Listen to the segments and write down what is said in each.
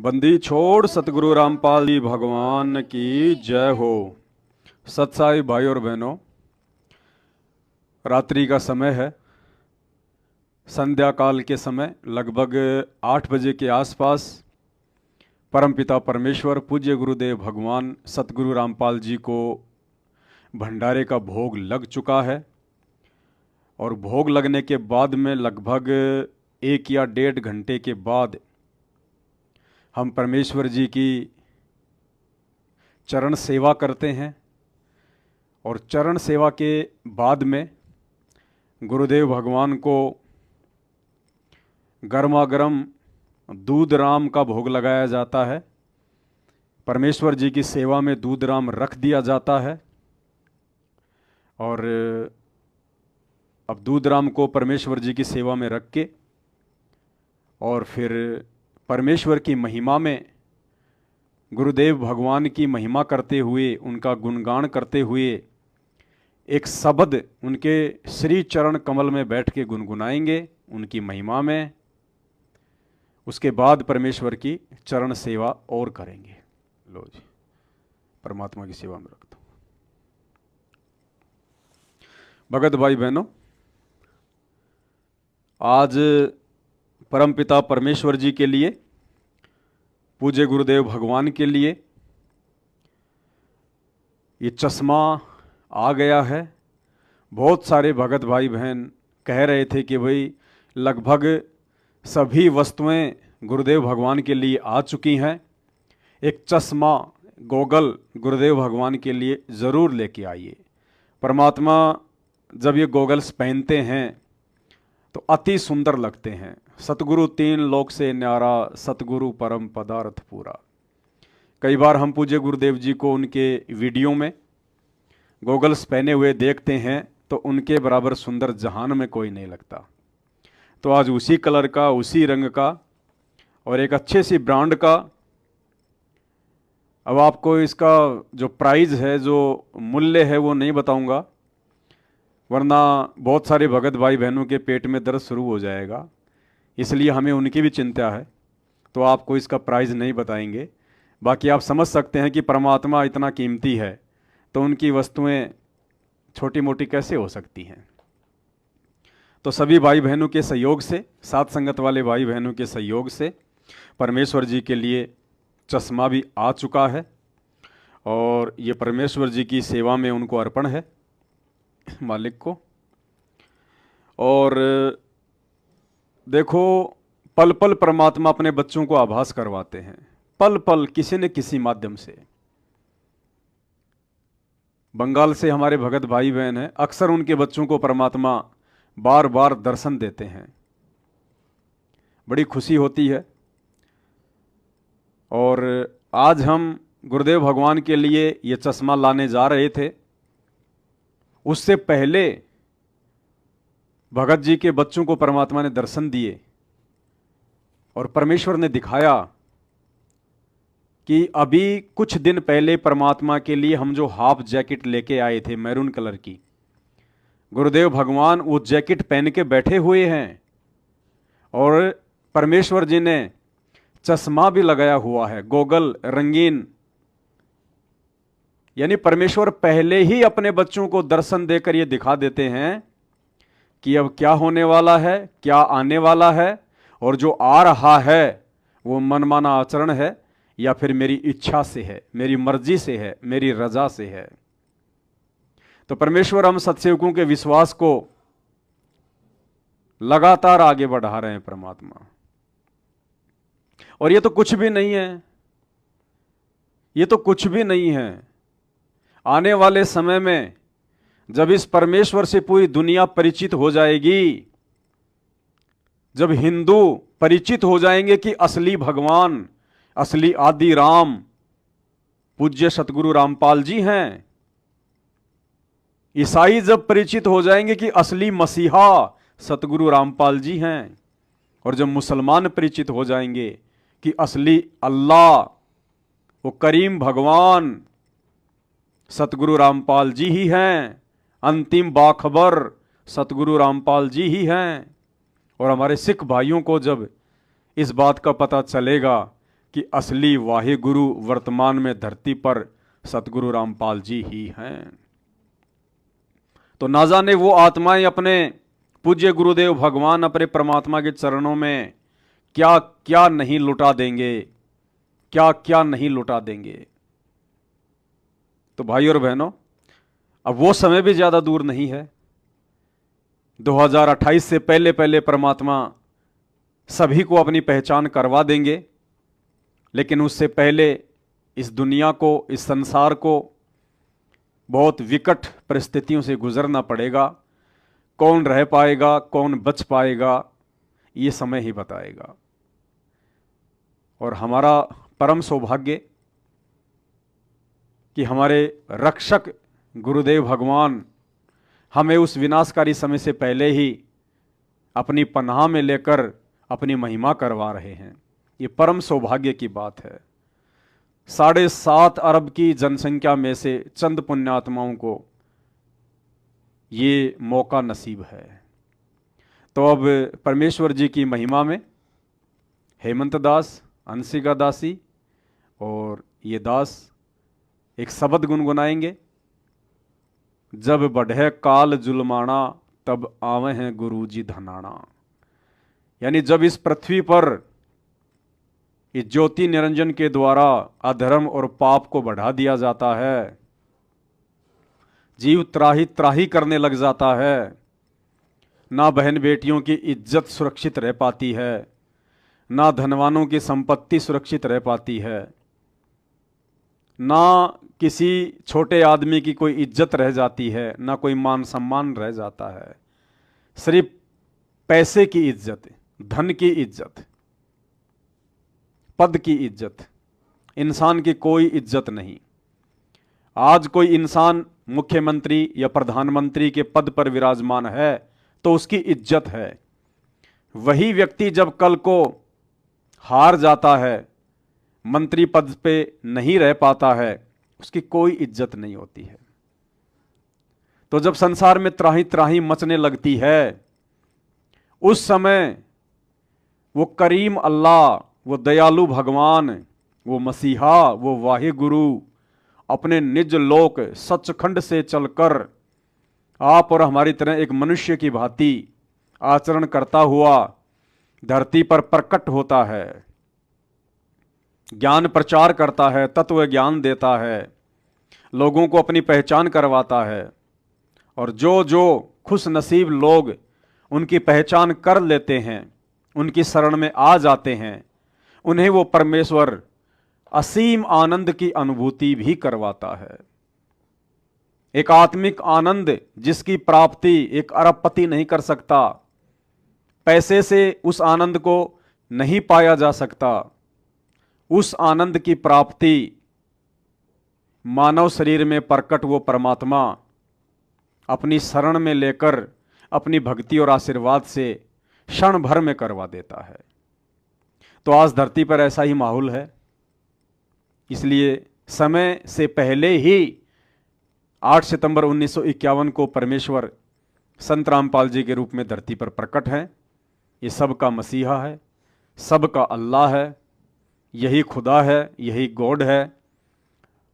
बंदी छोड़ सतगुरु रामपाल जी भगवान की जय हो। सत्साई भाई और बहनों, रात्रि का समय है, संध्या काल के समय लगभग 8 बजे के आसपास परमपिता परमेश्वर पूज्य गुरुदेव भगवान सतगुरु रामपाल जी को भंडारे का भोग लग चुका है। और भोग लगने के बाद में लगभग 1 या 1.5 घंटे के बाद हम परमेश्वर जी की चरण सेवा करते हैं। और चरण सेवा के बाद में गुरुदेव भगवान को गर्मा गर्म दूध राम का भोग लगाया जाता है। परमेश्वर जी की सेवा में दूध राम रख दिया जाता है। और अब दूध राम को परमेश्वर जी की सेवा में रख के और फिर परमेश्वर की महिमा में गुरुदेव भगवान की महिमा करते हुए, उनका गुणगान करते हुए एक शब्द उनके श्री चरण कमल में बैठ के गुनगुनाएंगे उनकी महिमा में। उसके बाद परमेश्वर की चरण सेवा और करेंगे। लो जी, परमात्मा की सेवा में रख दो। भगत भाई बहनों, आज परमपिता परमेश्वर जी के लिए, पूज्य गुरुदेव भगवान के लिए ये चश्मा आ गया है। बहुत सारे भगत भाई बहन कह रहे थे कि भाई लगभग सभी वस्तुएं गुरुदेव भगवान के लिए आ चुकी हैं, एक चश्मा गोगल गुरुदेव भगवान के लिए ज़रूर लेके आइए। परमात्मा जब ये गोगल्स पहनते हैं तो अति सुंदर लगते हैं। सतगुरु 3 लोक से न्यारा, सतगुरु परम पदार्थ पूरा। कई बार हम पूज्य गुरुदेव जी को उनके वीडियो में गोगल्स पहने हुए देखते हैं तो उनके बराबर सुंदर जहान में कोई नहीं लगता। तो आज उसी कलर का, उसी रंग का और एक अच्छे सी ब्रांड का, अब आपको इसका जो प्राइस है, जो मूल्य है वो नहीं बताऊंगा, वरना बहुत सारे भगत भाई बहनों के पेट में दर्द शुरू हो जाएगा। इसलिए हमें उनकी भी चिंता है, तो आपको इसका प्राइस नहीं बताएंगे। बाकी आप समझ सकते हैं कि परमात्मा इतना कीमती है तो उनकी वस्तुएं छोटी मोटी कैसे हो सकती हैं। तो सभी भाई बहनों के सहयोग से, साथ संगत वाले भाई बहनों के सहयोग से परमेश्वर जी के लिए चश्मा भी आ चुका है और ये परमेश्वर जी की सेवा में उनको अर्पण है, मालिक को। और देखो, पल पल परमात्मा अपने बच्चों को आभास करवाते हैं, पल पल किसी न किसी माध्यम से। बंगाल से हमारे भगत भाई बहन हैं, अक्सर उनके बच्चों को परमात्मा बार बार दर्शन देते हैं, बड़ी खुशी होती है। और आज हम गुरुदेव भगवान के लिए ये चश्मा लाने जा रहे थे। उससे पहले भगत जी के बच्चों को परमात्मा ने दर्शन दिए और परमेश्वर ने दिखाया कि अभी कुछ दिन पहले परमात्मा के लिए हम जो हाफ जैकेट लेके आए थे मैरून कलर की, गुरुदेव भगवान वो जैकेट पहन के बैठे हुए हैं और परमेश्वर जी ने चश्मा भी लगाया हुआ है, गोगल रंगीन। यानी परमेश्वर पहले ही अपने बच्चों को दर्शन देकर ये दिखा देते हैं कि अब क्या होने वाला है, क्या आने वाला है, और जो आ रहा है वो मनमाना आचरण है या फिर मेरी इच्छा से है, मेरी मर्जी से है, मेरी रजा से है। तो परमेश्वर हम सत्सेवकों के विश्वास को लगातार आगे बढ़ा रहे हैं परमात्मा। और ये तो कुछ भी नहीं है, ये तो कुछ भी नहीं है। आने वाले समय में जब इस परमेश्वर से पूरी दुनिया परिचित हो जाएगी, जब हिंदू परिचित हो जाएंगे कि असली भगवान, असली आदि राम पूज्य सतगुरु रामपाल जी हैं, ईसाई जब परिचित हो जाएंगे कि असली मसीहा सतगुरु रामपाल जी हैं, और जब मुसलमान परिचित हो जाएंगे कि असली अल्लाह, वो करीम भगवान सतगुरु रामपाल जी ही हैं, अंतिम बाखबर सतगुरु रामपाल जी ही हैं। और हमारे सिख भाइयों को जब इस बात का पता चलेगा कि असली वाहे गुरु वर्तमान में धरती पर सतगुरु रामपाल जी ही हैं। तो ना जाने वो आत्माएं अपने पूज्य गुरुदेव भगवान अपने परमात्मा के चरणों में क्या क्या नहीं लुटा देंगे, क्या क्या नहीं लुटा देंगे। तो भाई और बहनों, अब वो समय भी ज्यादा दूर नहीं है। 2028 से पहले पहले परमात्मा सभी को अपनी पहचान करवा देंगे, लेकिन उससे पहले इस दुनिया को, इस संसार को बहुत विकट परिस्थितियों से गुजरना पड़ेगा। कौन रह पाएगा, कौन बच पाएगा, ये समय ही बताएगा। और हमारा परम सौभाग्य कि हमारे रक्षक गुरुदेव भगवान हमें उस विनाशकारी समय से पहले ही अपनी पनाह में लेकर अपनी महिमा करवा रहे हैं। ये परम सौभाग्य की बात है। 7.5 अरब की जनसंख्या में से चंद पुण्यात्माओं को ये मौका नसीब है। तो अब परमेश्वर जी की महिमा में हेमंत दास, अंशिका दासी और ये दास एक शब्द गुनगुनाएंगे। जब बढ़े काल जुलमाना तब आवे हैं गुरु जी धनाना। यानी जब इस पृथ्वी पर इस ज्योति निरंजन के द्वारा अधर्म और पाप को बढ़ा दिया जाता है, जीव त्राही त्राही करने लग जाता है, ना बहन बेटियों की इज्जत सुरक्षित रह पाती है, ना धनवानों की संपत्ति सुरक्षित रह पाती है, ना किसी छोटे आदमी की कोई इज्जत रह जाती है, ना कोई मान सम्मान रह जाता है। सिर्फ पैसे की इज्जत, धन की इज्जत, पद की इज्जत, इंसान की कोई इज्जत नहीं। आज कोई इंसान मुख्यमंत्री या प्रधानमंत्री के पद पर विराजमान है तो उसकी इज्जत है। वही व्यक्ति जब कल को हार जाता है, मंत्री पद पे नहीं रह पाता है, उसकी कोई इज्जत नहीं होती है। तो जब संसार में त्राही त्राही मचने लगती है, उस समय वो करीम अल्लाह, वो दयालु भगवान, वो मसीहा, वो वाहे गुरु अपने निज लोक सचखंड से चलकर आप और हमारी तरह एक मनुष्य की भांति आचरण करता हुआ धरती पर प्रकट होता है, ज्ञान प्रचार करता है, तत्व ज्ञान देता है, लोगों को अपनी पहचान करवाता है। और जो जो खुश नसीब लोग उनकी पहचान कर लेते हैं, उनकी शरण में आ जाते हैं, उन्हें वो परमेश्वर असीम आनंद की अनुभूति भी करवाता है। एक आत्मिक आनंद जिसकी प्राप्ति एक अरबपति नहीं कर सकता, पैसे से उस आनंद को नहीं पाया जा सकता। उस आनंद की प्राप्ति मानव शरीर में प्रकट वो परमात्मा अपनी शरण में लेकर अपनी भक्ति और आशीर्वाद से क्षण भर में करवा देता है। तो आज धरती पर ऐसा ही माहौल है। इसलिए समय से पहले ही 8 सितंबर 1951 को परमेश्वर संत रामपाल जी के रूप में धरती पर प्रकट हैं। ये सबका मसीहा है, सबका अल्लाह है, यही खुदा है, यही गॉड है।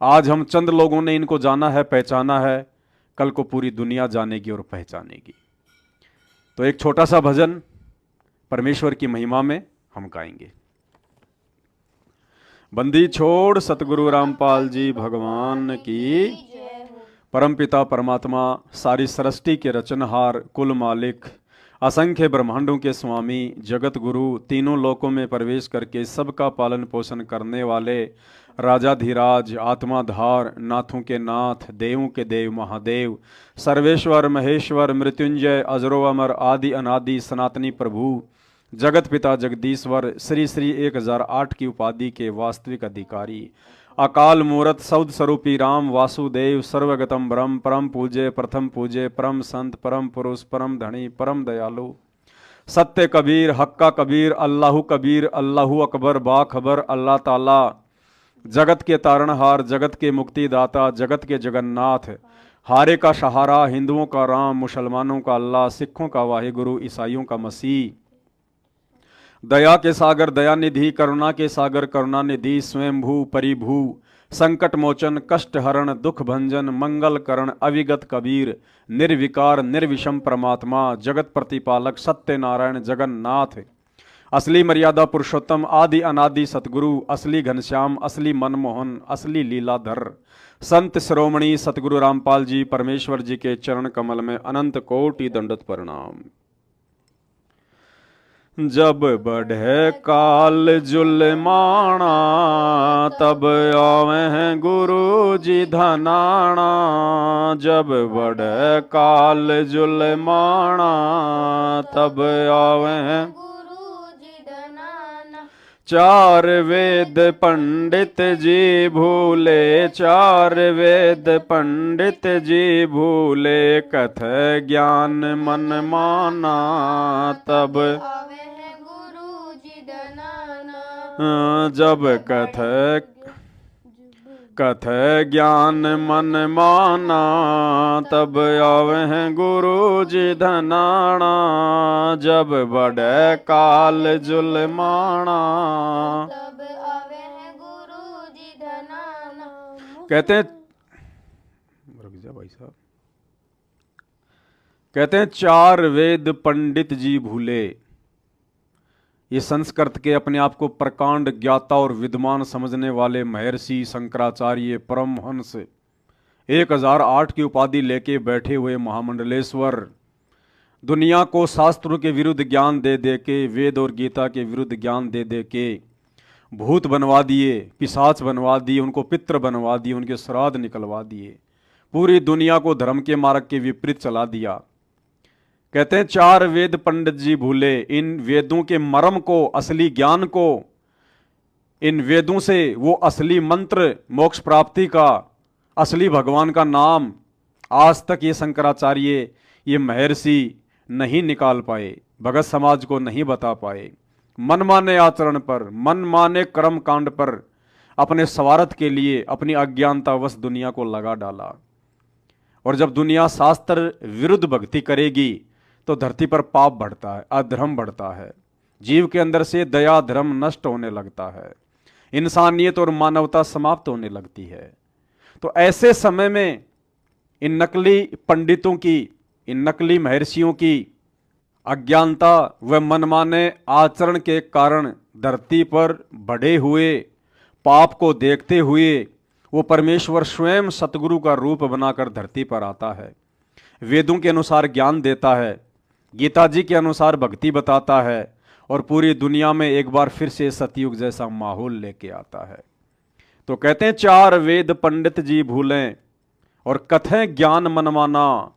आज हम चंद लोगों ने इनको जाना है, पहचाना है, कल को पूरी दुनिया जानेगी और पहचानेगी। तो एक छोटा सा भजन परमेश्वर की महिमा में हम गाएंगे। बंदी छोड़ सतगुरु रामपाल जी भगवान की, परमपिता परमात्मा सारी सृष्टि के रचनहार, कुल मालिक, असंख्य ब्रह्मांडों के स्वामी, जगत गुरु, तीनों लोकों में प्रवेश करके सबका पालन पोषण करने वाले राजाधिराज, आत्माधार, नाथों के नाथ, देवों के देव महादेव, सर्वेश्वर महेश्वर, मृत्युंजय, अजरो अमर, आदि अनादि सनातनी प्रभु, जगत पिता जगदीश्वर, श्री श्री 1008 की उपाधि के वास्तविक अधिकारी, अकाल मूरत सौद स्वरूपी राम वासुदेव, सर्वगतम ब्रह्म, परम पूज्य, प्रथम पूज्य, परम संत, परम पुरुष, परम धनी, परम दयालु, सत्य कबीर, हक्का कबीर, अल्लाहु कबीर, अल्लाहु अकबर, बाखबर, अल्लाह ताला, जगत के तारणहार, जगत के मुक्तिदाता, जगत के जगन्नाथ, हारे का सहारा, हिंदुओं का राम, मुसलमानों का अल्लाह, सिखों का वाहिगुरु, ईसाइयों का मसीह, दया के सागर दयानिधि, करुणा के सागर करुणानिधि, स्वयंभू परिभू, संकट मोचन, कष्ट हरण, दुख भंजन, मंगल करण, अविगत कबीर, निर्विकार निर्विषम परमात्मा, जगत प्रतिपालक सत्यनारायण जगन्नाथ, असली मर्यादा पुरुषोत्तम, आदि अनादि सतगुरु, असली घनश्याम, असली मनमोहन, असली लीलाधर, संत शिरोमणि सतगुरु रामपाल जी परमेश्वर जी के चरण कमल में अनंत कोटि दंडवत प्रणाम। जब बढ़े काल जुलमाना, तब आवे गुरु जी धनाना। जब बढ़े काल जुलमाना, तब आवे चार वेद पंडित जी भूले, चार वेद पंडित जी भूले, कथ ज्ञान मन माना, तब जब कथ ज्ञान मन माना, तब आवे गुरु जी धनाना। जब बढ़े काल जुलमाना, तब आवे गुरु जी धनाना। कहते हैं, रुक जा भाई साहब, कहते हैं चार वेद पंडित जी भूले। ये संस्कृत के अपने आप को प्रकांड ज्ञाता और विद्वान समझने वाले महर्षि शंकराचार्य परमहंस 1008 की उपाधि लेके बैठे हुए महामंडलेश्वर, दुनिया को शास्त्रों के विरुद्ध ज्ञान दे दे के, वेद और गीता के विरुद्ध ज्ञान दे दे के भूत बनवा दिए, पिशाच बनवा दिए, उनको पितृ बनवा दिए, उनके श्राद्ध निकलवा दिए, पूरी दुनिया को धर्म के मार्ग के विपरीत चला दिया। कहते हैं चार वेद पंडित जी भूले। इन वेदों के मर्म को, असली ज्ञान को, इन वेदों से वो असली मंत्र, मोक्ष प्राप्ति का, असली भगवान का नाम आज तक ये शंकराचार्य, ये महर्षि नहीं निकाल पाए, भगत समाज को नहीं बता पाए। मनमाने आचरण पर, मनमाने कर्म कांड पर अपने स्वार्थ के लिए अपनी अज्ञानतावश दुनिया को लगा डाला। और जब दुनिया शास्त्र विरुद्ध भक्ति करेगी तो धरती पर पाप बढ़ता है, अधर्म बढ़ता है, जीव के अंदर से दया धर्म नष्ट होने लगता है, इंसानियत और मानवता समाप्त होने लगती है। तो ऐसे समय में इन नकली पंडितों की, इन नकली महर्षियों की अज्ञानता व मनमाने आचरण के कारण धरती पर बढ़े हुए पाप को देखते हुए वो परमेश्वर स्वयं सतगुरु का रूप बनाकर धरती पर आता है, वेदों के अनुसार ज्ञान देता है, गीता जी के अनुसार भक्ति बताता है और पूरी दुनिया में एक बार फिर से सतयुग जैसा माहौल लेके आता है। तो कहते हैं चार वेद पंडित जी भूलें और कथें ज्ञान मनमाना,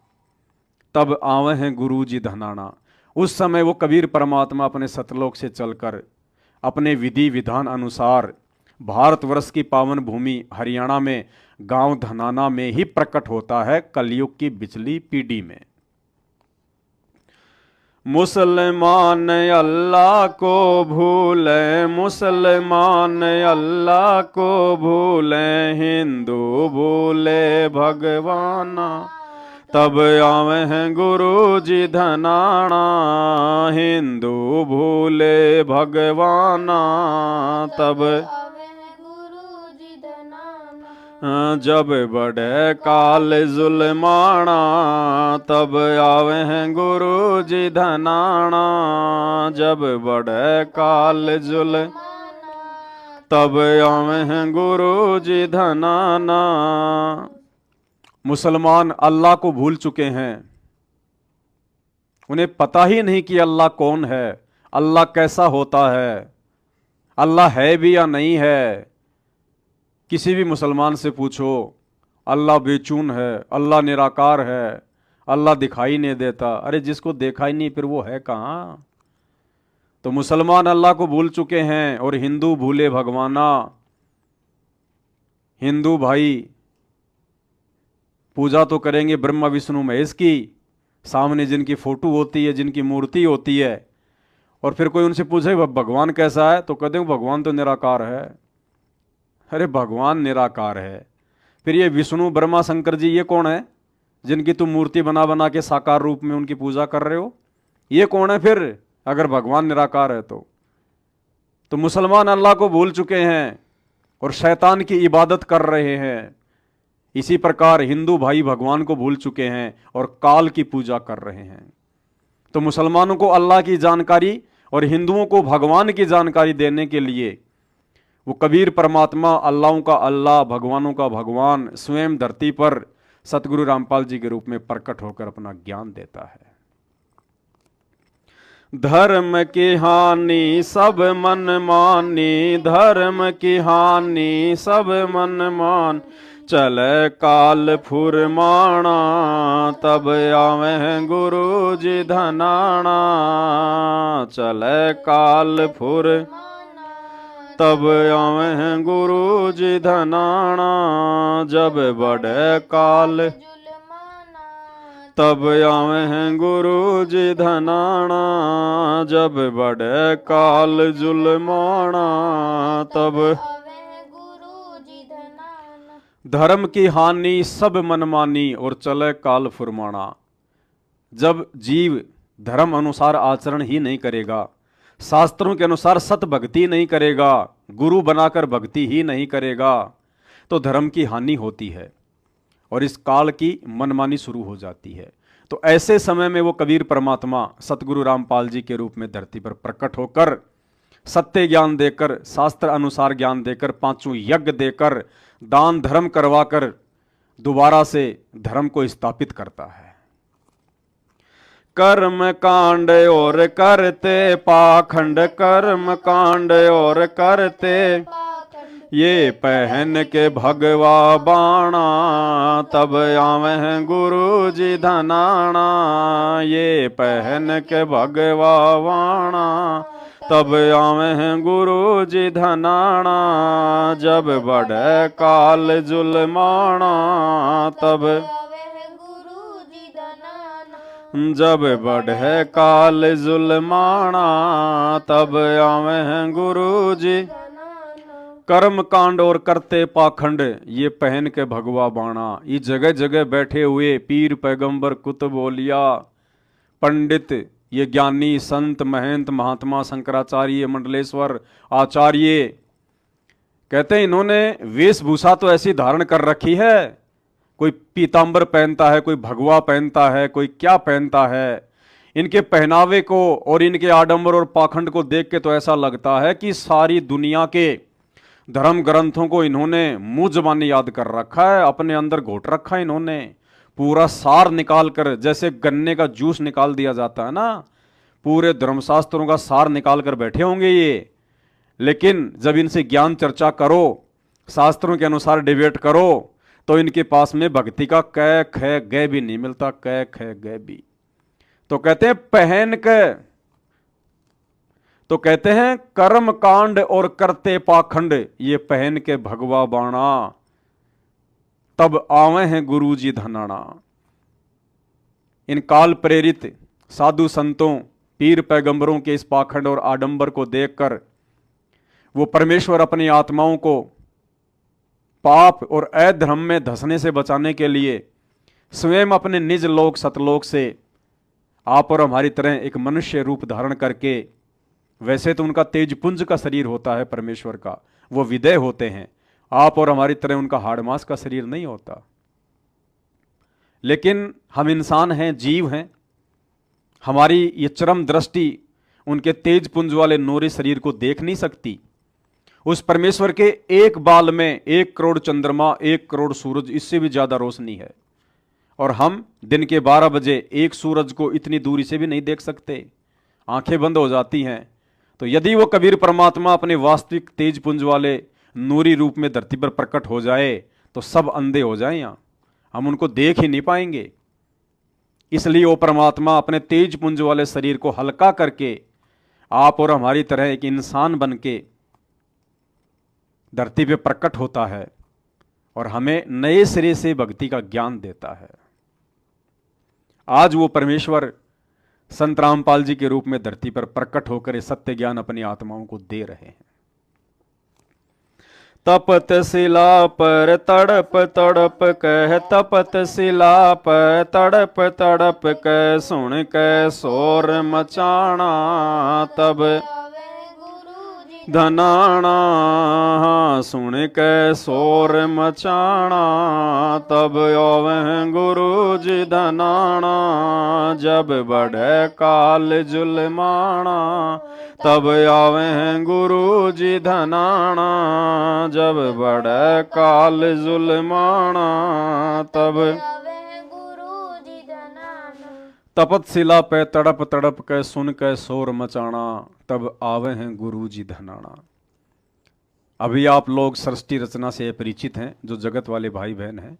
तब आवे हैं गुरु जी धनाना। उस समय वो कबीर परमात्मा अपने सतलोक से चलकर अपने विधि विधान अनुसार भारतवर्ष की पावन भूमि हरियाणा में गांव धनाना में ही प्रकट होता है, कलयुग की बिचली पीढ़ी में। मुसलमान अल्लाह को भूले, मुसलमान अल्लाह को भूले, हिंदू भूले भगवाना, तब आवे हैं गुरु जी धनाना। हिंदू भूले भगवाना, तब जब बढ़े काल जुलमाना, तब आवे हैं गुरु जी धनाना। जब बढ़े काल तब आवे हैं गुरु जी धनाना। मुसलमान अल्लाह को भूल चुके हैं, उन्हें पता ही नहीं कि अल्लाह कौन है, अल्लाह कैसा होता है, अल्लाह है भी या नहीं है। किसी भी मुसलमान से पूछो, अल्लाह बेचून है, अल्लाह निराकार है, अल्लाह दिखाई नहीं देता। अरे जिसको देखा ही नहीं फिर वो है कहाँ? तो मुसलमान अल्लाह को भूल चुके हैं और हिंदू भूले भगवाना। हिंदू भाई पूजा तो करेंगे ब्रह्मा विष्णु महेश की, सामने जिनकी फोटो होती है, जिनकी मूर्ति होती है, और फिर कोई उनसे पूछे भगवान कैसा है तो कहते हैं भगवान तो निराकार है। अरे भगवान निराकार है, फिर ये विष्णु ब्रह्मा शंकर जी ये कौन है जिनकी तुम मूर्ति बना बना के साकार रूप में उनकी पूजा कर रहे हो? ये कौन है फिर अगर भगवान निराकार है तो? तो मुसलमान अल्लाह को भूल चुके हैं और शैतान की इबादत कर रहे हैं। इसी प्रकार हिंदू भाई भगवान को भूल चुके हैं और काल की पूजा कर रहे हैं। तो मुसलमानों को अल्लाह की जानकारी और हिंदुओं को भगवान की जानकारी देने के लिए वो कबीर परमात्मा अल्लाहों का अल्लाह, भगवानों का भगवान स्वयं धरती पर सतगुरु रामपाल जी के रूप में प्रकट होकर अपना ज्ञान देता है। धर्म की हानि सब मन मानी, धर्म की हानि सब मन मान, चले काल फुरमाना, तब आवे गुरु जी धनाना, चले काल फुर तब आवे गुरु जी धनाना, जब बढ़े काल तब आवे गुरु जी धनाना, जब बढ़े काल जुलमाना, तब धर्म की हानि सब मनमानी और चले काल फुरमाना। जब जीव धर्म अनुसार आचरण ही नहीं करेगा, शास्त्रों के अनुसार सत भक्ति नहीं करेगा, गुरु बनाकर भक्ति ही नहीं करेगा, तो धर्म की हानि होती है और इस काल की मनमानी शुरू हो जाती है। तो ऐसे समय में वो कबीर परमात्मा सतगुरु रामपाल जी के रूप में धरती पर प्रकट होकर सत्य ज्ञान देकर, शास्त्र अनुसार ज्ञान देकर, पांचों यज्ञ देकर, दान धर्म करवाकर दोबारा से धर्म को स्थापित करता है। कर्म कांड और करते पाखंड, कर्म कांड और करते ये पहन के भगवा बाणा, तब आवे गुरु जी धनाना, ये पहन के भगवा बाणा, तब आवे गुरु जी धनाना, जब बढ़े काल जुलमाना, तब जब बढ़े काल जुलमाना, तब आवे गुरु जी। कर्म कांड और करते पाखंड ये पहन के भगवा बाणा, ये जगह जगह बैठे हुए पीर पैगंबर कुतुब औलिया पंडित, ये ज्ञानी संत महंत महात्मा शंकराचार्य मंडलेश्वर आचार्य, कहते हैं इन्होंने वेशभूषा तो ऐसी धारण कर रखी है, कोई पीतांबर पहनता है, कोई भगवा पहनता है, कोई क्या पहनता है। इनके पहनावे को और इनके आडंबर और पाखंड को देख के तो ऐसा लगता है कि सारी दुनिया के धर्म ग्रंथों को इन्होंने मुंह जबानी याद कर रखा है, अपने अंदर घोट रखा है इन्होंने, पूरा सार निकाल कर, जैसे गन्ने का जूस निकाल दिया जाता है ना, पूरे धर्मशास्त्रों का सार निकाल कर बैठे होंगे ये। लेकिन जब इनसे ज्ञान चर्चा करो, शास्त्रों के अनुसार डिबेट करो, तो इनके पास में भक्ति का कै ख गै भी नहीं मिलता, कै ख गै भी। तो कहते हैं पहन के, तो कहते हैं कर्म कांड और करते पाखंड ये पहन के भगवा बाणा, तब आवे हैं गुरु जी धनाना। इन काल प्रेरित साधु संतों पीर पैगंबरों के इस पाखंड और आडंबर को देखकर वो परमेश्वर अपनी आत्माओं को पाप और अधर्म में धंसने से बचाने के लिए स्वयं अपने निज लोक सतलोक से आप और हमारी तरह एक मनुष्य रूप धारण करके, वैसे तो उनका तेजपुंज का शरीर होता है परमेश्वर का, वो विदेह होते हैं, आप और हमारी तरह उनका हाड़ मांस का शरीर नहीं होता। लेकिन हम इंसान हैं, जीव हैं, हमारी ये चरम दृष्टि उनके तेजपुंज वाले नूरी शरीर को देख नहीं सकती। उस परमेश्वर के एक बाल में 1 करोड़ चंद्रमा, 1 करोड़ सूरज, इससे भी ज्यादा रोशनी है, और हम दिन के 12 बजे एक सूरज को इतनी दूरी से भी नहीं देख सकते, आंखें बंद हो जाती हैं। तो यदि वो कबीर परमात्मा अपने वास्तविक तेजपुंज वाले नूरी रूप में धरती पर प्रकट हो जाए तो सब अंधे हो जाएं, यहां हम उनको देख ही नहीं पाएंगे। इसलिए वो परमात्मा अपने तेजपुंज वाले शरीर को हल्का करके आप और हमारी तरह एक इंसान बन के धरती पे प्रकट होता है और हमें नए सिरे से भक्ति का ज्ञान देता है। आज वो परमेश्वर संत रामपाल जी के रूप में धरती पर प्रकट होकर ये सत्य ज्ञान अपनी आत्माओं को दे रहे हैं। तपत शिला पर तड़प तड़प कह, तपत शिला पर तड़प तड़प कह, सुन के शोर मचाना, तब धनाना, सुन के शोर मचाना, तब आवे गुरु जी धनाना। जब बढ़े काल जुलमाना, तब आवे गुरु जी धनाना। जब बढ़े काल जुलमाना, तब तपतशिला पे तड़प तड़प के सुन के शोर मचाना, तब आवे हैं गुरु जी धनाना। अभी आप लोग सृष्टि रचना से परिचित हैं, जो जगत वाले भाई बहन हैं।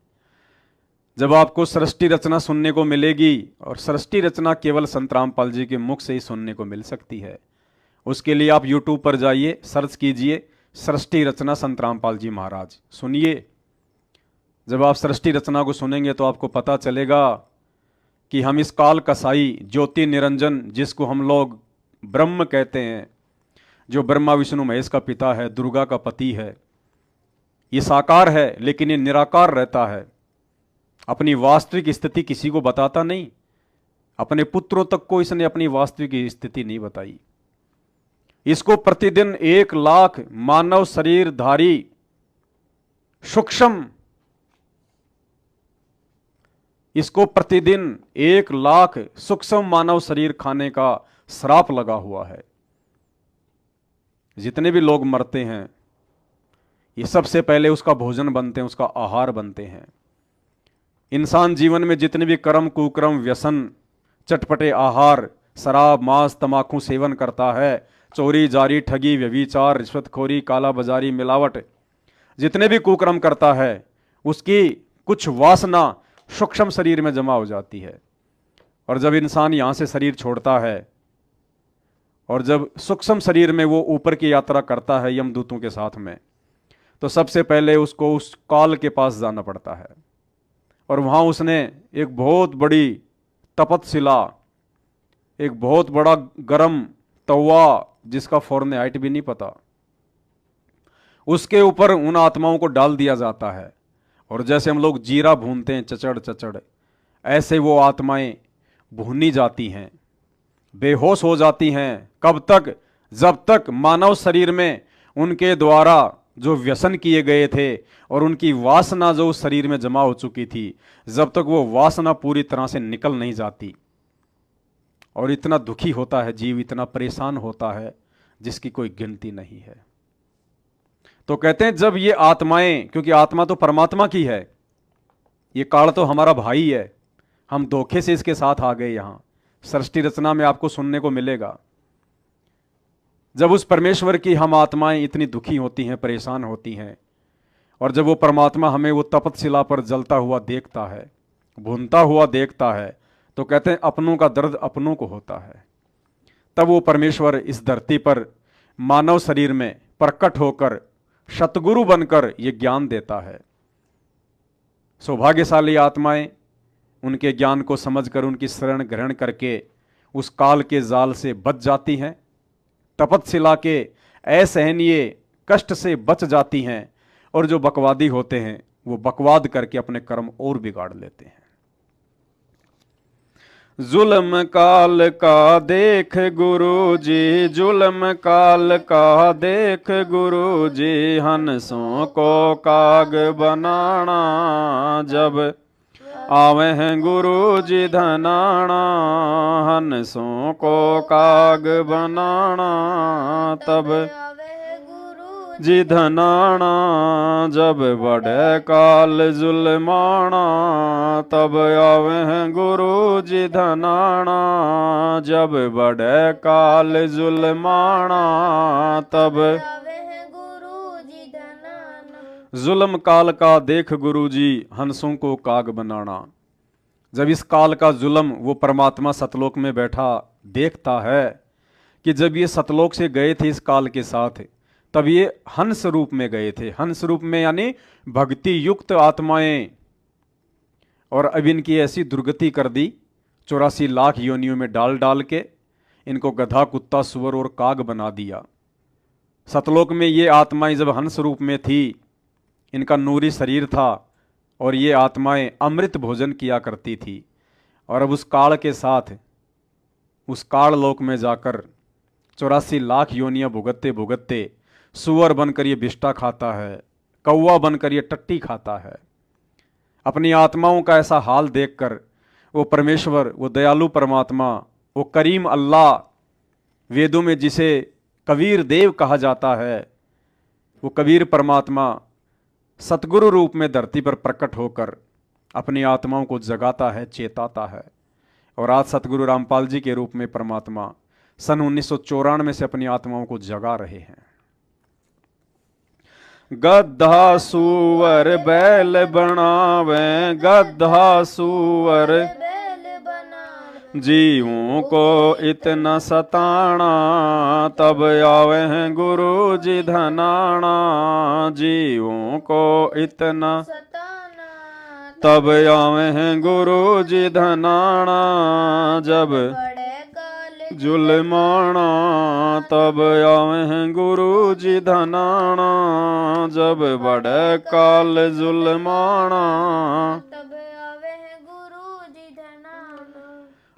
जब आपको सृष्टि रचना सुनने को मिलेगी, और सृष्टि रचना केवल संत रामपाल जी के मुख से ही सुनने को मिल सकती है, उसके लिए आप YouTube पर जाइए, सर्च कीजिए सृष्टि रचना संत रामपाल जी महाराज, सुनिए। जब आप सृष्टि रचना को सुनेंगे तो आपको पता चलेगा कि हम इस काल कसाई ज्योति निरंजन, जिसको हम लोग ब्रह्म कहते हैं, जो ब्रह्मा विष्णु महेश का पिता है, दुर्गा का पति है, ये साकार है लेकिन ये निराकार रहता है। अपनी वास्तविक स्थिति किसी को बताता नहीं, अपने पुत्रों तक को इसने अपनी वास्तविक स्थिति नहीं बताई। इसको प्रतिदिन 1 लाख मानव शरीरधारी सूक्ष्म, इसको प्रतिदिन 1 लाख सूक्ष्म मानव शरीर खाने का श्राप लगा हुआ है। जितने भी लोग मरते हैं, ये सबसे पहले उसका भोजन बनते हैं, उसका आहार बनते हैं। इंसान जीवन में जितने भी कर्म कुकर्म व्यसन चटपटे आहार, शराब मांस तमाकू सेवन करता है, चोरी जारी ठगी व्यभिचार रिश्वतखोरी काला बाजारी मिलावट, जितने भी कुकर्म करता है, उसकी कुछ वासना सूक्ष्म शरीर में जमा हो जाती है। और जब इंसान यहाँ से शरीर छोड़ता है और जब सूक्ष्म शरीर में वो ऊपर की यात्रा करता है यमदूतों के साथ में, तो सबसे पहले उसको उस काल के पास जाना पड़ता है। और वहाँ उसने एक बहुत बड़ी तपतशिला, एक बहुत बड़ा गरम तवा जिसका फॉर्नेहाइट भी नहीं पता, उसके ऊपर उन आत्माओं को डाल दिया जाता है। और जैसे हम लोग जीरा भूनते हैं चचड़ चचड़, ऐसे वो आत्माएं भूनी जाती हैं, बेहोश हो जाती हैं। कब तक? जब तक मानव शरीर में उनके द्वारा जो व्यसन किए गए थे और उनकी वासना जो उस शरीर में जमा हो चुकी थी, जब तक वो वासना पूरी तरह से निकल नहीं जाती। और इतना दुखी होता है जीव, इतना परेशान होता है जिसकी कोई गिनती नहीं है। तो कहते हैं जब ये आत्माएं, क्योंकि आत्मा तो परमात्मा की है, ये काल तो हमारा भाई है, हम धोखे से इसके साथ आ गए। यहां सृष्टि रचना में आपको सुनने को मिलेगा, जब उस परमेश्वर की हम आत्माएं इतनी दुखी होती हैं, परेशान होती हैं, और जब वो परमात्मा हमें वो तपतशिला पर जलता हुआ देखता है, भूनता हुआ देखता है, तो कहते हैं अपनों का दर्द अपनों को होता है। तब वो परमेश्वर इस धरती पर मानव शरीर में प्रकट होकर सतगुरु बनकर ये ज्ञान देता है। सौभाग्यशाली आत्माएं उनके ज्ञान को समझकर उनकी शरण ग्रहण करके उस काल के जाल से बच जाती हैं, तपतशिला के असहनीय कष्ट से बच जाती हैं। और जो बकवादी होते हैं वो बकवाद करके अपने कर्म और बिगाड़ लेते हैं। जुल्म काल का देख गुरु जी, जुल्म काल का देख गुरु जी, हंसों को काग बनाना। जब आवे हैं गुरु जी धनाना, हंसों को काग बनाना। तब जी धनाना, जब बढ़े काल जुलमाना, तब आवे हैं गुरु जी धनाना। जब बढ़े काल जुलमाना, तब जुल्म काल का देख गुरु जी, हंसों को काग बनाना। जब इस काल का जुल्म वो परमात्मा सतलोक में बैठा देखता है कि जब ये सतलोक से गए थे इस काल के साथ, तब ये हंस रूप में गए थे। हंस रूप में यानी भक्ति युक्त आत्माएं, और अब इनकी ऐसी दुर्गति कर दी, 84 लाख योनियों में डाल डाल के इनको गधा कुत्ता सुअर और काग बना दिया। सतलोक में ये आत्माएं जब हंस रूप में थी, इनका नूरी शरीर था और ये आत्माएं अमृत भोजन किया करती थी। और अब उस काल के साथ उस काल लोक में जाकर 84 लाख योनियां भुगतते भुगतते सुअर बनकर ये बिष्टा खाता है, कौवा बनकर ये टट्टी खाता है। अपनी आत्माओं का ऐसा हाल देखकर वो परमेश्वर, वो दयालु परमात्मा, वो करीम अल्लाह, वेदों में जिसे कबीर देव कहा जाता है, वो कबीर परमात्मा सतगुरु रूप में धरती पर प्रकट होकर अपनी आत्माओं को जगाता है, चेताता है। और आज सतगुरु रामपाल जी के रूप में परमात्मा सन 1994 से अपनी आत्माओं को जगा रहे हैं। गधा सूअर बैल बनावे, गधा सूअर जीवों को इतना सताना, तब आवे हैं गुरु जी धनाना। जीवों को इतना सताना, तब आवे हैं गुरु जी धनाना। जब जुल्माना, तब आवे हैं गुरु जी धनाना। जब बड़े काल जुल्माना,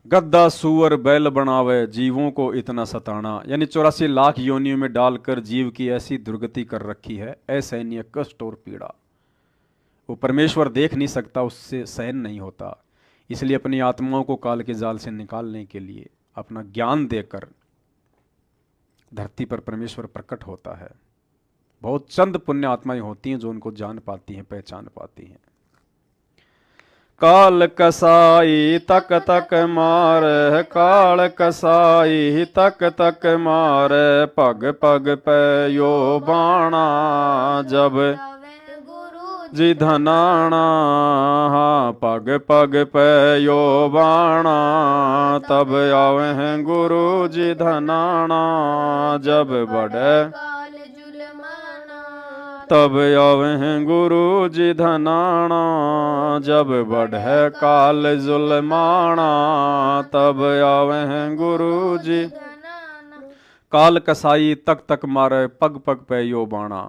गद्दा सूअर बैल बनावे, जीवों को इतना सताना। यानी 84 लाख योनियों में डालकर जीव की ऐसी दुर्गति कर रखी है, असहनीय कष्ट और पीड़ा। वो परमेश्वर देख नहीं सकता, उससे सहन नहीं होता, इसलिए अपनी आत्माओं को काल के जाल से निकालने के लिए अपना ज्ञान देकर धरती पर परमेश्वर प्रकट होता है। बहुत चंद पुण्य आत्माएं होती हैं जो उनको जान पाती हैं, पहचान पाती हैं। काल कसाई तक तक मारे, काल कसाई तक तक मारे, पग पग पे यो बाणा। जब जी धनाना, पग पग पे यो बाणा, तब आवे हैं गुरु जी धनाना। जब बड़े तब आवे हैं गुरु जी धनाना। जब बढ़े काल जुल्माना, तब आवे हैं गुरु जी। काल कसाई तक तक मारे, पग पग पे यो बाणा।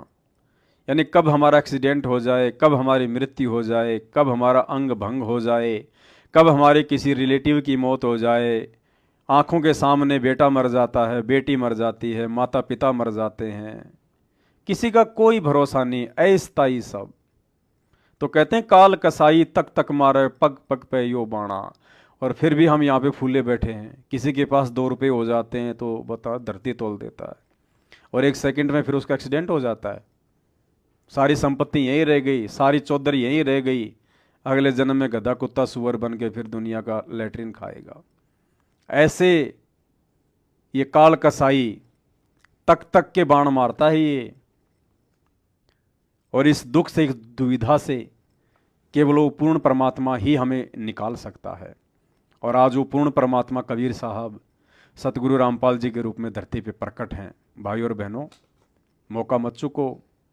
यानी कब हमारा एक्सीडेंट हो जाए, कब हमारी मृत्यु हो जाए, कब हमारा अंग भंग हो जाए, कब हमारे किसी रिलेटिव की मौत हो जाए। आंखों के सामने बेटा मर जाता है, बेटी मर जाती है, माता पिता मर जाते हैं, किसी का कोई भरोसा नहीं, अस्थाई सब। तो कहते हैं काल कसाई तक तक मारे, पग पग पे यो बाणा। और फिर भी हम यहाँ पे फूले बैठे हैं। किसी के पास 2 रुपये हो जाते हैं तो बता धरती तोल देता है, और 1 सेकंड में फिर उसका एक्सीडेंट हो जाता है, सारी संपत्ति यहीं रह गई, सारी चौधरी यहीं रह गई। अगले जन्म में गधा कुत्ता सुअर बन के फिर दुनिया का लेटरिन खाएगा। ऐसे ये काल कसाई तक तक के बाण मारता है ये। और इस दुख से, इस दुविधा से केवल वो पूर्ण परमात्मा ही हमें निकाल सकता है। और आज वो पूर्ण परमात्मा कबीर साहब सतगुरु रामपाल जी के रूप में धरती पे प्रकट हैं। भाई और बहनों, मौका मत चूको,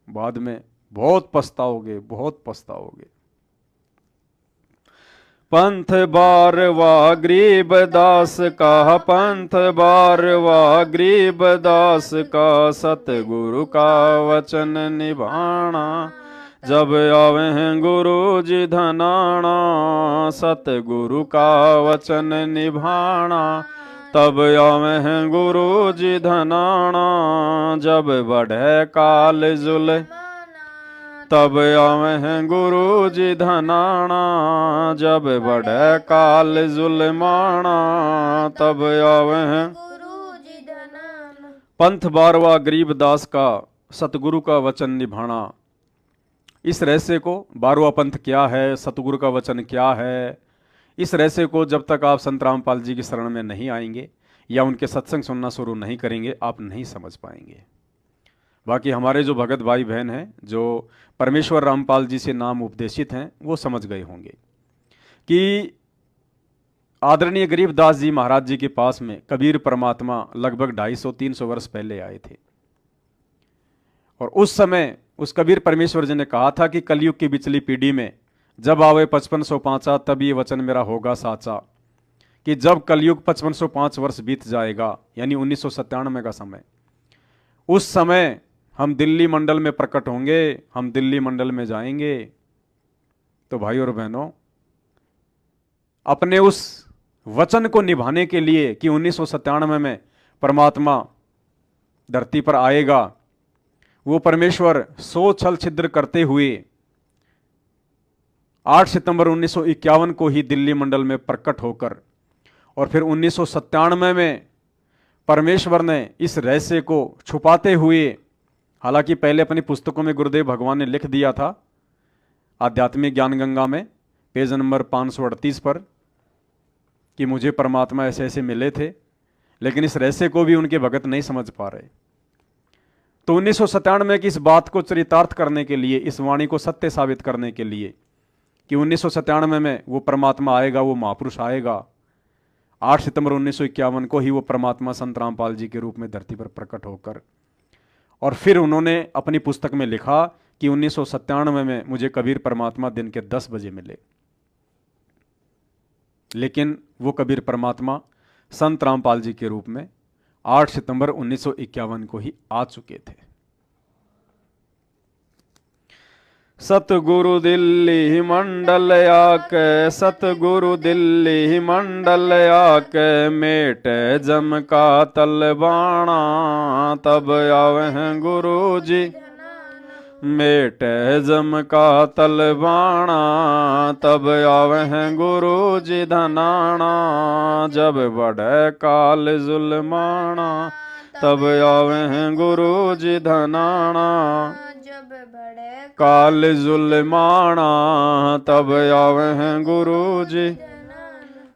बाद में बहुत पछताओगे, बहुत पछताओगे। पंथ बारवा गरीब दास का, पंथ बारवा गरीब दास का, सतगुरु का वचन निभाना। जब आवे हैं गुरु जी धनाना, सतगुरु का वचन निभाना। तब आवे हैं गुरु जी धनाना। जब बढ़े काल जुल, तब आवे हैं गुरु जी धनाना। जब बढ़े काल जुल्माना, तब आवे हैं गुरु जी धनाना। पंथ बारवा गरीब दास का, सतगुरु का वचन निभाना। इस रहस्य को, 12वां पंथ क्या है, सतगुरु का वचन क्या है, इस रहस्य को जब तक आप संत रामपाल जी की शरण में नहीं आएंगे या उनके सत्संग सुनना शुरू नहीं करेंगे, आप नहीं समझ पाएंगे। बाकी हमारे जो भगत भाई बहन हैं, जो परमेश्वर रामपाल जी से नाम उपदेशित हैं, वो समझ गए होंगे कि आदरणीय गरीबदास जी महाराज जी के पास में कबीर परमात्मा लगभग 250-300 वर्ष पहले आए थे। और उस समय उस कबीर परमेश्वर जी ने कहा था कि कलयुग की बिचली पीढ़ी में जब आवे 5505 तब ये वचन मेरा होगा साचा, कि जब कलयुग 5505 वर्ष बीत जाएगा, यानी 1997 का समय, उस समय हम दिल्ली मंडल में प्रकट होंगे, हम दिल्ली मंडल में जाएंगे। तो भाई और बहनों, अपने उस वचन को निभाने के लिए कि 1997 में परमात्मा धरती पर आएगा, वो परमेश्वर 100 छल छिद्र करते हुए 8 सितंबर 1951 को ही दिल्ली मंडल में प्रकट होकर, और फिर 1997 में परमेश्वर ने इस रहस्य को छुपाते हुए, हालांकि पहले अपनी पुस्तकों में गुरुदेव भगवान ने लिख दिया था आध्यात्मिक ज्ञान गंगा में पेज नंबर 538 पर कि मुझे परमात्मा ऐसे ऐसे मिले थे, लेकिन इस रहस्य को भी उनके भगत नहीं समझ पा रहे। तो 1997 में की इस बात को चरितार्थ करने के लिए, इस वाणी को सत्य साबित करने के लिए कि 1997 में वो परमात्मा आएगा, वो महापुरुष आएगा, 8 सितंबर 1951 को ही वो परमात्मा संत रामपाल जी के रूप में धरती पर प्रकट होकर, और फिर उन्होंने अपनी पुस्तक में लिखा कि 1997 में मुझे कबीर परमात्मा दिन के 10 बजे मिले। लेकिन वो कबीर परमात्मा संत रामपाल जी के रूप में 8 सितंबर 1951 को ही आ चुके थे। सतगुरु दिल्ली मंडल आके, सतगुरु दिल्ली मंडल आके, मेट जम का तलबाना, तब आवे गुरु जी। मेट जम का तलबाना, तब आवे गुरु जी धनाना, जब बढ़े काल जुल्माना, तब आवे गुरु जी धनाना, जब बढ़े काल जुल्माना, तब आवे गुरु जी।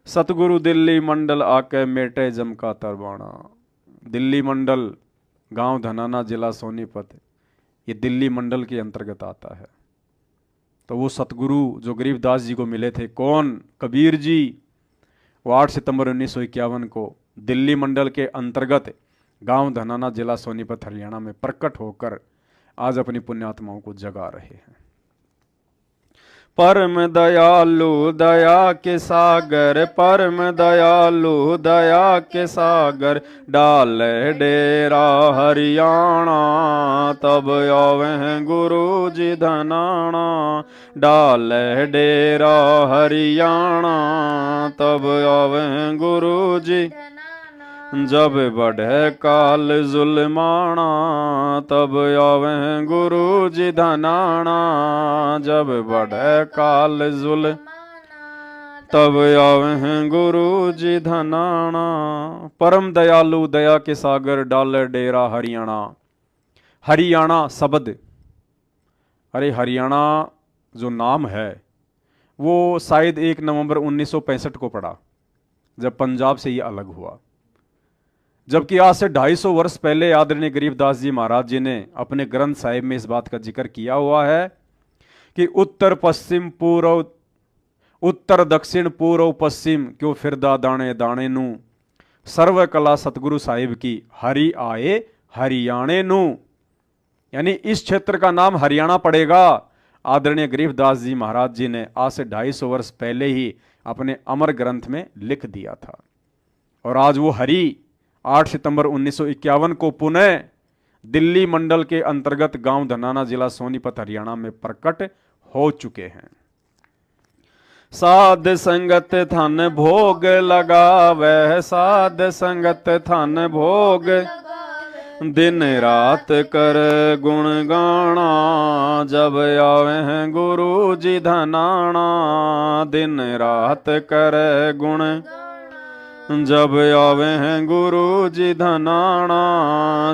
सतगुरु दिल्ली मंडल आके, मेटे जम का तलबाना। दिल्ली मंडल गांव धनाना जिला सोनीपत, ये दिल्ली मंडल के अंतर्गत आता है। तो वो सतगुरु जो गरीबदास जी को मिले थे, कौन? कबीर जी। वो 8 सितंबर 1951 को दिल्ली मंडल के अंतर्गत गांव धनाना जिला सोनीपत हरियाणा में प्रकट होकर आज अपनी पुण्यात्माओं को जगा रहे हैं। परम दयालु दया के सागर, परम दयालु दया के सागर, डाल डेरा हरियाणा, तब आवे गुरु जी धनाना, डाल डेरा हरियाणा, तब आवे गुरु जी। जब बढ़े काल जुल्माना, तब आवे गुरु जी धनाना, जब बढ़े काल जुल्माना, तब आवे गुरु जी धनाना। परम दयालु दया के सागर, डाल डेरा हरियाणा। हरियाणा शब्द, अरे हरियाणा जो नाम है वो शायद 1 नवंबर 1965 को पड़ा, जब पंजाब से ये अलग हुआ। जबकि आज से 250 वर्ष पहले आदरणीय गरीबदास जी महाराज जी ने अपने ग्रंथ साहिब में इस बात का जिक्र किया हुआ है कि उत्तर पश्चिम पूर्व, उत्तर दक्षिण पूर्व पश्चिम, क्यों फिरदा दाने दाने नू, सर्व कला सतगुरु साहिब की, हरि आए हरियाणे नू। यानी इस क्षेत्र का नाम हरियाणा पड़ेगा। आदरणीय गरीबदास जी महाराज जी ने आज से 250 वर्ष पहले ही अपने अमर ग्रंथ में लिख दिया था। और आज वो हरि 8 सितंबर 1951 को पुनः दिल्ली मंडल के अंतर्गत गांव धनाना जिला सोनीपत हरियाणा में प्रकट हो चुके हैं। साध संगत थन भोग लगावे, साध संगत थन भोग, दिन रात कर गुण गाना, जब आवे गुरु जी धनाना, दिन रात कर गुण, जब आवे हैं गुरु जी धनाना,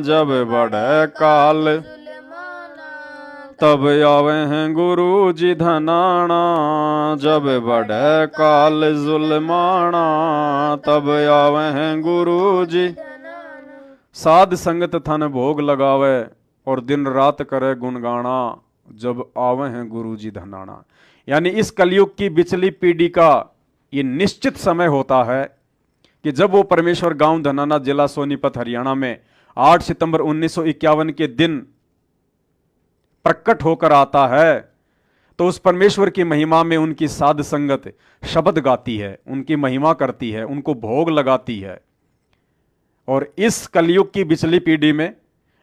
जब बढ़े काल, तब आवे हैं गुरु जी धनाना, जब बढ़े काल जुल्माना, तब आवे हैं गुरु जी। साध संगत थन भोग लगावे और दिन रात करे गुणगाना, जब आवे हैं गुरु जी धनाना। यानी इस कलयुग की बिचली पीढ़ी का ये निश्चित समय होता है कि जब वो परमेश्वर गांव धनाना जिला सोनीपत हरियाणा में 8 सितंबर 1951 के दिन प्रकट होकर आता है, तो उस परमेश्वर की महिमा में उनकी साध संगत शब्द गाती है, उनकी महिमा करती है, उनको भोग लगाती है। और इस कलयुग की बिचली पीढ़ी में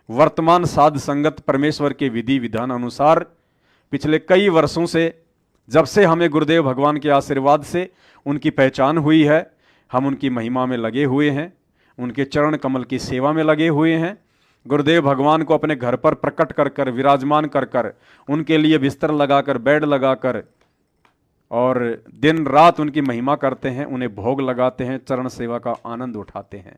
वर्तमान साध संगत परमेश्वर के विधि विधान अनुसार पिछले कई वर्षों से, जब से हमें गुरुदेव भगवान के आशीर्वाद से उनकी पहचान हुई है, हम उनकी महिमा में लगे हुए हैं, उनके चरण कमल की सेवा में लगे हुए हैं। गुरुदेव भगवान को अपने घर पर प्रकट कर कर, विराजमान कर कर, उनके लिए बिस्तर लगाकर, बेड लगाकर और दिन रात उनकी महिमा करते हैं, उन्हें भोग लगाते हैं, चरण सेवा का आनंद उठाते हैं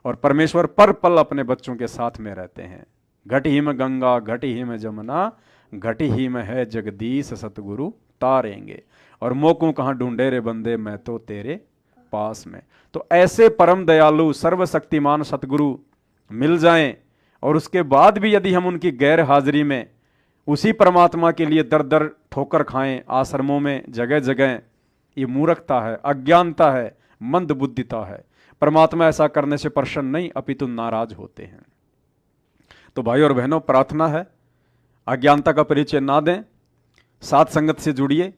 और परमेश्वर पर पल अपने बच्चों के साथ में रहते हैं। घट ही में गंगा, घट ही में जमुना, घट ही में है जगदीश, सतगुरु तारेंगे। और मोकू कहाँ ढूंढे रे बंदे, मैं तो तेरे पास में। तो ऐसे परम दयालु सर्वशक्तिमान सतगुरु मिल जाएं और उसके बाद भी यदि हम उनकी गैर हाजिरी में उसी परमात्मा के लिए दर दर ठोकर खाएं आश्रमों में जगह जगह, ये मूर्खता है, अज्ञानता है, मंद बुद्धिता है। परमात्मा ऐसा करने से प्रसन्न नहीं अपितु नाराज होते हैं। तो भाई और बहनों, प्रार्थना है अज्ञानता का परिचय ना दें, साथ संगत से जुड़िए,